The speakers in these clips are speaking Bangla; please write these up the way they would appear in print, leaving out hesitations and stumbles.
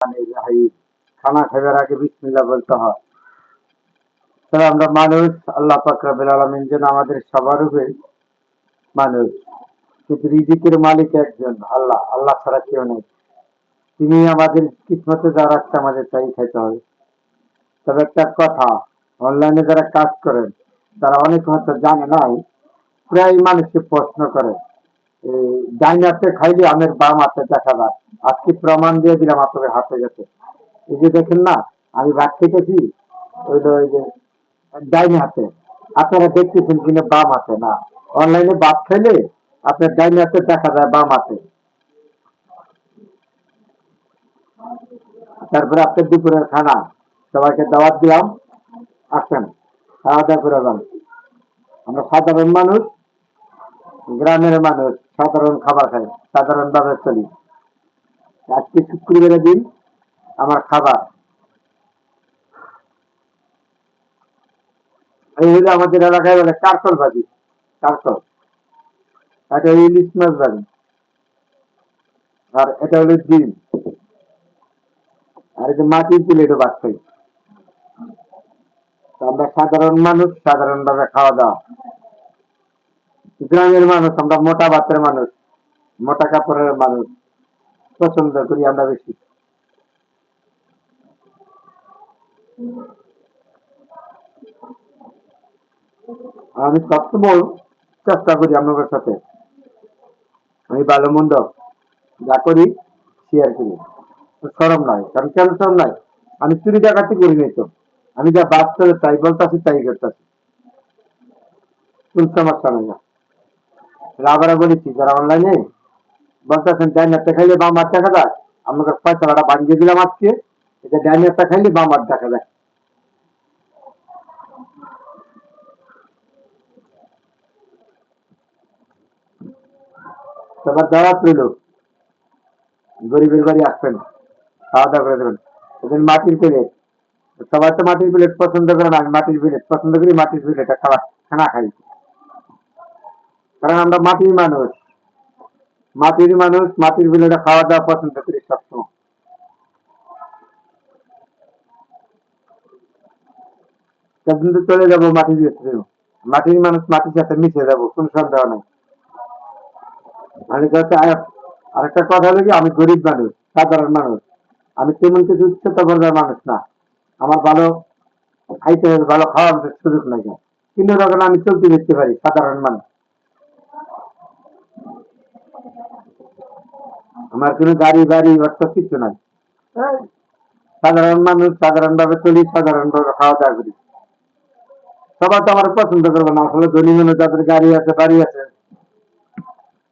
রহমানির রহিম। খানা খাবার আগে বিসমিল্লাহ বলতে হয়। তবে আমরা মানুষ, আল্লাহ পাক রব্বুল আলামিন যেন আমাদের সবার উপরে মানুষ, কিন্তু রিজিকের মালিক একজন আল্লাহ, আল্লাহ ছাড়া কেউ নেই। তিনি আমাদের কিসমতে যা রাখছে আমাদের তাই খাইতে হবে। তবে একটা কথা, অনলাইনে যারা কাজ করেন তারা অনেক হয়তো জানে নাই, প্রায় মানুষকে প্রশ্ন করে ডাইন হাতে খাইলে আমের বাম হাতে দেখা যায়। আজকে প্রমাণ দিয়ে দিলাম আপনাদের হাতে গেছে। এই যে দেখেন না, আমি ভাত খেতেছি ওই যে ডাইন হাতে, আপনারা দেখতেছেন কিনা বাম হাতে না। অনলাইনে ভাত খাইলে আপনার ডাইন হাতে দেখা যায় বাম হাতে। তারপরে আপনার দুপুরের খানা, সবাইকে দাওয়াত দিলাম, আসেন খাওয়া দাওয়া করে যান। আমরা সাধারণ মানুষ, গ্রামের মানুষ, সাধারণ খাবার খাই, সাধারণ ভাবে চলি। আজকে শুক্রবারের দিন, আমার খাবার এই হলো আমাদের এলাকায় বলে কারকল ভাজি। কারকল, এটা ইলিশ মাছ ভাজি, আর এটা হলো ডিম, আর এই যে মাটির প্লেটও ভাত খাই। তো আমরা সাধারণ মানুষ, সাধারণ ভাবে খাওয়া দাওয়া। গ্রামের মানুষ, আমরা মোটা ভাতের মানুষ, মোটা কাপড়ের মানুষ, পছন্দ করি আমরা বেশি। আমি সবসময় চেষ্টা করি আপনাদের সাথে, আমি ভালো মন্দ যা করি শেয়ার করি। সরম নয়, কারণ কেন সরম নয়, আমি চুরি ডাকাতি করি নাই তো। আমি যা বাস্তবে তাই বলতেছি, তাই করতেছি, কোন সমস্যা নেই না। আবার বলেছি যারা অনলাইনে বলতেছেন ডাইন হাতে খাইলে বাম হাত দেখা যায়, আমাকে পয়সাটা বানিয়ে দিলাম আজকে, এটা ডাইন হাতে খাইলে বাম হাত দেখা যায়। সবার দাওয়াত রইল, গরিবের বাড়ি আসবেন, খাওয়া দাওয়া করে দেবেন। এদের মাটির প্লেট, সবাই তো মাটির প্লেট পছন্দ করে না, আমি মাটির প্লেট পছন্দ করি, মাটির প্লেটে খাবার খানা খাই। কারণ আমরা মাটির মানুষ, মাটির মানুষ, মাটির প্লেটে খাওয়া দাওয়া পছন্দ করি সবসময়। সেদিন তো চলে যাবো মাটির ভিতরে, মাটির মানুষ মাটির সাথে মিশে যাবো, কোন সন্দেহ নেই। আমি কাছে আরেকটা কথা হলো কি, আমি গরিব মানুষ, সাধারণ মানুষ, আমি তেমন কিছু উচ্চতা পর্যায়ের মানুষ না। আমার ভালো খাইতে হবে, ভালো খাওয়ার সুযোগ নাই, কিন্তু তখন আমি চলতে দেখতে পারি, সাধারণ মানুষ। আমার কোনো গাড়ি বাড়ি অর্থ কিছু নাই। এই সাধারণ মানুষ, সাধারণ ভাবে চলি, সাধারণ ভাবে খাওয়া দাওয়া করি। সবাই তো আমার পছন্দ করবো না, আসলে ধনী মানুষ যাদের গাড়ি আছে বাড়ি আছে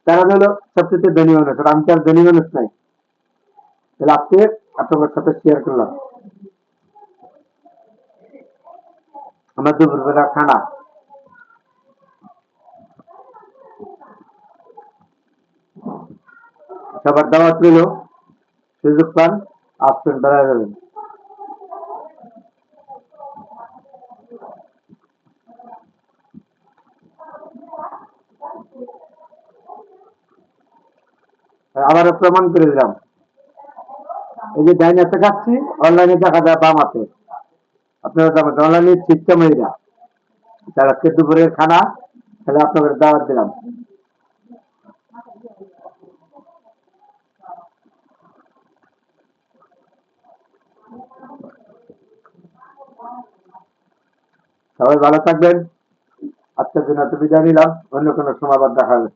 তারা হলো সবচেয়ে ধনী মানুষ, আর আমি তো আর ধনী মানুষ নাই। তাহলে আজকে আপনাদের সাথে শেয়ার করলাম আমার দুপুরবেলা খানা। সবার দাওয়াত রইল, সুযোগ পান আসবেন, বেড়ায় যাবেন। আবারও প্রমাণ করে দিলাম, এই যে ডাইন হাতে খাচ্ছি, অনলাইনে দেখা যায় বাম হাতে। আপনারা অনলাইনে সিস্টেম হয়ে যা, তার আজকে দুপুরের খানা, তাহলে আপনাদের দাওয়াত দিলাম। সবাই ভালো থাকবেন, আজকের জন্য এত বিদায় নিলাম, অন্য কোনো সময় আবার দেখা হবে।